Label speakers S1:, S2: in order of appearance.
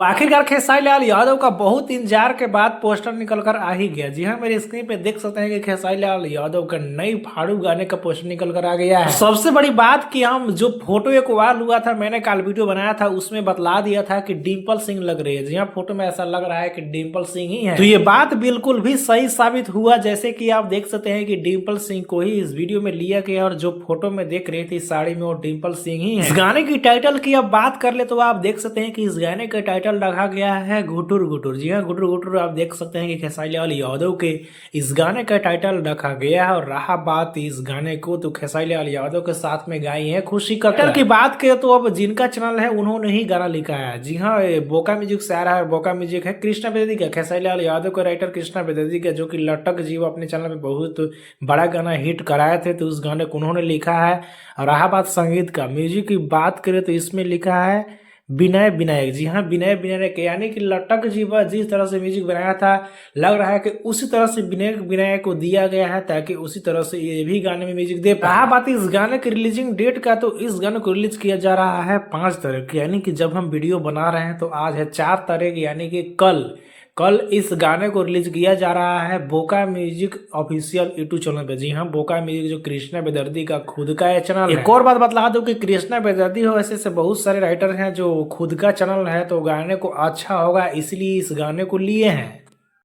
S1: आखिरकार खेसारी लाल यादव का बहुत इंतजार के बाद पोस्टर निकल कर आ ही गया। जी हाँ, मेरे स्क्रीन पे देख सकते हैं कि खेसारी लाल यादव का नई फाड़ू गाने का पोस्टर निकल कर आ गया है। सबसे बड़ी बात कि हम जो फोटो एक वायरल हुआ था, मैंने कल वीडियो बनाया था, उसमें बतला दिया था कि डिम्पल सिंह लग रही है। जी हाँ, फोटो में ऐसा लग रहा है कि डिम्पल सिंह ही है। तो ये बात बिल्कुल भी सही साबित हुआ, जैसे कि आप देख सकते हैं कि डिम्पल सिंह को ही इस वीडियो में लिया गया और जो फोटो में देख रही थी साड़ी में वो डिम्पल सिंह ही है। इस गाने की टाइटल की अब बात कर ले तो आप देख सकते हैं कि इस गाने का टाइटल रखा गया है घुटुर घुटुर। जी हाँ, घुटुर घुटुर आप देख सकते हैं कि खेसारी लाल यादव के इस गाने का टाइटल रखा गया है। और रहा बात इस गाने को तो खेसारी लाल यादव के साथ में गाई है खुशी कक्कड़ की बात करें तो अब जिनका चैनल है उन्होंने ही गाना लिखा है। जी हाँ, बोका म्यूजिक से आ रहा है। बोका म्यूजिक है कृष्णा बेदर्जी का, खेसारी लाल यादव का राइटर कृष्णा बेदर्जी का, जो कि लटक जीव अपने चैनल में बहुत बड़ा गाना हिट कराए थे, तो उस गाने को उन्होंने लिखा है। और रहा बात संगीत का, म्यूजिक की बात करें तो इसमें लिखा है विनय विनायक। जी हाँ, विनय विनायक, यानी कि लटक जीवा जिस तरह से म्यूजिक बनाया था, लग रहा है कि उसी तरह से विनय विनायक को दिया गया है, ताकि उसी तरह से ये भी गाने में म्यूजिक दे पाए। बात इस गाने की रिलीजिंग डेट का, तो इस गाने को रिलीज किया जा रहा है 5 तारीख, यानी कि जब हम वीडियो बना रहे हैं तो आज है 4 तारीख, यानी कि कल इस गाने को रिलीज किया जा रहा है बोका म्यूजिक ऑफिशियल यूट्यूब चैनल पे। जी हाँ, बोका म्यूजिक जो कृष्णा बेदर्जी का खुद का चैनल है। एक और बात बतला दूं कि कृष्णा बेदर्जी हो ऐसे से बहुत सारे राइटर हैं जो खुद का चैनल है, तो गाने को अच्छा होगा इसलिए इस गाने को लिए हैं।